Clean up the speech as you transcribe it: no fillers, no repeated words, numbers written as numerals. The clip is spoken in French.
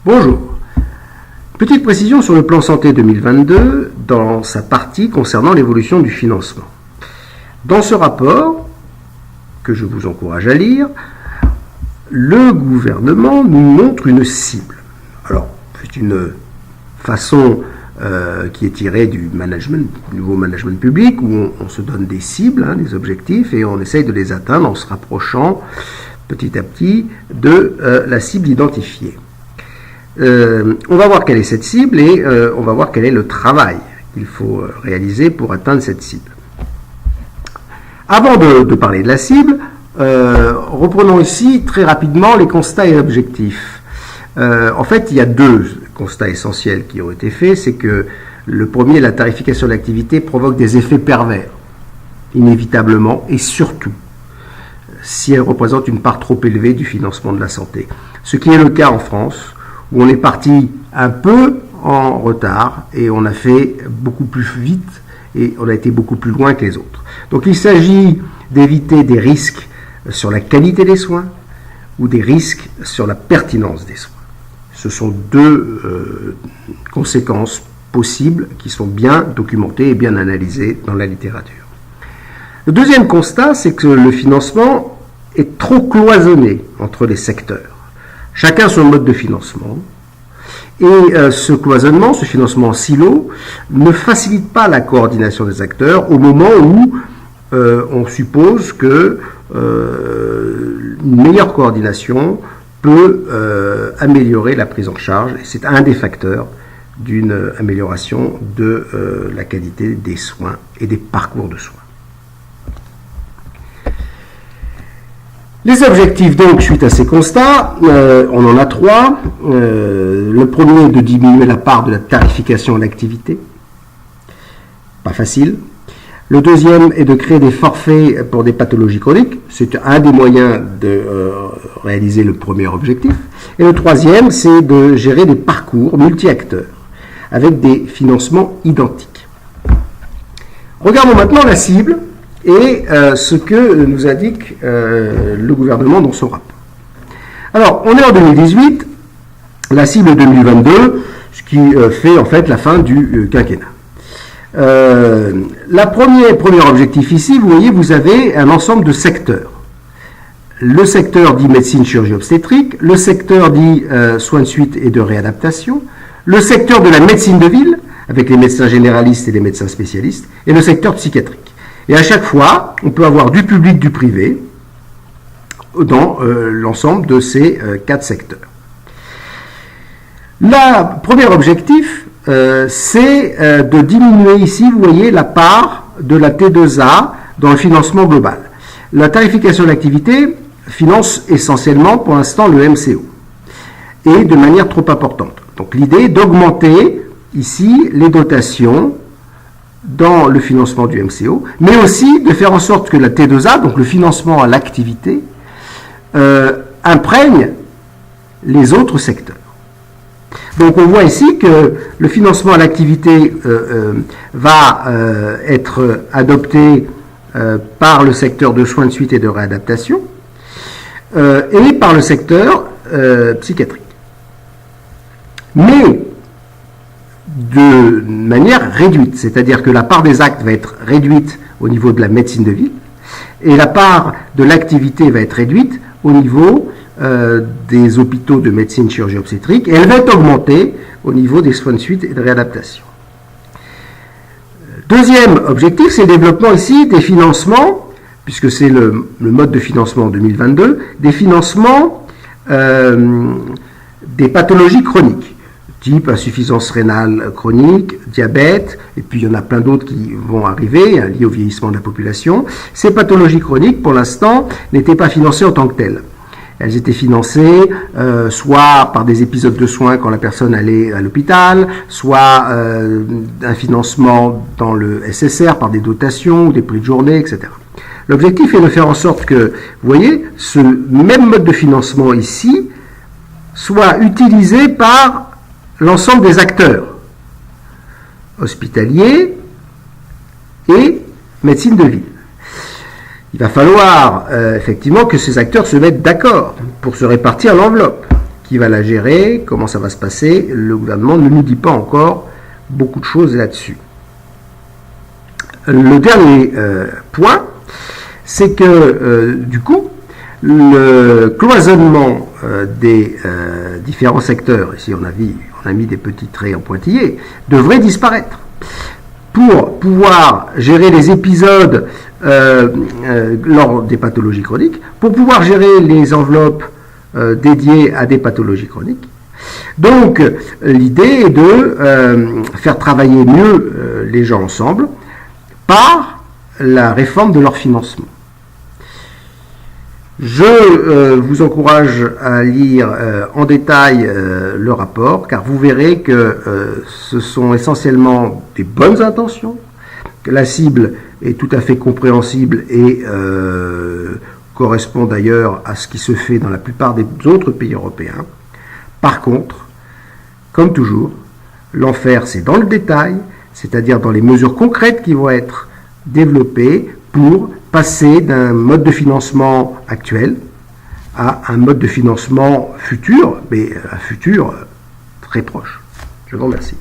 Bonjour. Petite précision sur le plan santé 2022 dans sa partie concernant l'évolution du financement. Dans ce rapport, que je vous encourage à lire, le gouvernement nous montre une cible. Alors, c'est une façon qui est tirée du nouveau management public, où on se donne des cibles, des objectifs, et on essaye de les atteindre en se rapprochant petit à petit de la cible identifiée. On va voir quelle est cette cible et on va voir quel est le travail qu'il faut réaliser pour atteindre cette cible. Avant de parler de la cible, reprenons ici très rapidement les constats et objectifs. En fait, il y a deux constats essentiels qui ont été faits. C'est que le premier, la tarification de l'activité, provoque des effets pervers, inévitablement, et surtout, si elle représente une part trop élevée du financement de la santé. Ce qui est le cas en France, où on est parti un peu en retard et on a fait beaucoup plus vite et on a été beaucoup plus loin que les autres. Donc il s'agit d'éviter des risques sur la qualité des soins ou des risques sur la pertinence des soins. Ce sont deux conséquences possibles qui sont bien documentées et bien analysées dans la littérature. Le deuxième constat, c'est que le financement est trop cloisonné entre les secteurs. Chacun son mode de financement. Et ce cloisonnement, ce financement en silo, ne facilite pas la coordination des acteurs au moment où on suppose que une meilleure coordination peut améliorer la prise en charge. Et c'est un des facteurs d'une amélioration de la qualité des soins et des parcours de soins. Les objectifs, donc, suite à ces constats, on en a trois. Le premier est de diminuer la part de la tarification à l'activité. Pas facile. Le deuxième est de créer des forfaits pour des pathologies chroniques. C'est un des moyens de réaliser le premier objectif. Et le troisième, c'est de gérer des parcours multi-acteurs avec des financements identiques. Regardons maintenant la cible et ce que nous indique le gouvernement dans son rapport. Alors, on est en 2018, la cible 2022, ce qui fait en fait la fin du quinquennat. Premier objectif ici, vous voyez, vous avez un ensemble de secteurs. Le secteur dit médecine, chirurgie obstétrique, le secteur dit soins de suite et de réadaptation, le secteur de la médecine de ville, avec les médecins généralistes et les médecins spécialistes, et le secteur psychiatrique. Et à chaque fois, on peut avoir du public, du privé, dans l'ensemble de ces quatre secteurs. Le premier objectif, c'est de diminuer ici, vous voyez, la part de la T2A dans le financement global. La tarification de l'activité finance essentiellement, pour l'instant, le MCO, et de manière trop importante. Donc l'idée est d'augmenter ici les dotations dans le financement du MCO, mais aussi de faire en sorte que la T2A, donc le financement à l'activité, imprègne les autres secteurs. Donc on voit ici que le financement à l'activité va être adopté par le secteur de soins de suite et de réadaptation et par le secteur psychiatrique. Mais de manière réduite, c'est-à-dire que la part des actes va être réduite au niveau de la médecine de ville et la part de l'activité va être réduite au niveau des hôpitaux de médecine chirurgie obstétrique et elle va être augmentée au niveau des soins de suite et de réadaptation. Deuxième objectif, c'est le développement ici des financements, puisque c'est le mode de financement en 2022, des financements des pathologies chroniques, type insuffisance rénale chronique, diabète, et puis il y en a plein d'autres qui vont arriver, liés au vieillissement de la population. Ces pathologies chroniques, pour l'instant, n'étaient pas financées en tant que telles. Elles étaient financées soit par des épisodes de soins quand la personne allait à l'hôpital, soit un financement dans le SSR par des dotations ou des prix de journée, etc. L'objectif est de faire en sorte que, vous voyez, ce même mode de financement ici soit utilisé par l'ensemble des acteurs hospitaliers et médecine de ville. Il va falloir effectivement que ces acteurs se mettent d'accord pour se répartir l'enveloppe qui va la gérer, comment ça va se passer. Le gouvernement ne nous dit pas encore beaucoup de choses là-dessus. Le dernier point, c'est que du coup, le cloisonnement des différents secteurs, ici on a mis des petits traits en pointillés, devrait disparaître. Pour pouvoir gérer les épisodes lors des pathologies chroniques, pour pouvoir gérer les enveloppes dédiées à des pathologies chroniques. Donc l'idée est de faire travailler mieux les gens ensemble par la réforme de leur financement. Je vous encourage à lire en détail le rapport, car vous verrez que ce sont essentiellement des bonnes intentions, que la cible est tout à fait compréhensible et correspond d'ailleurs à ce qui se fait dans la plupart des autres pays européens. Par contre, comme toujours, l'enfer c'est dans le détail, c'est-à-dire dans les mesures concrètes qui vont être développées pour passer d'un mode de financement actuel à un mode de financement futur, mais un futur très proche. Je vous remercie.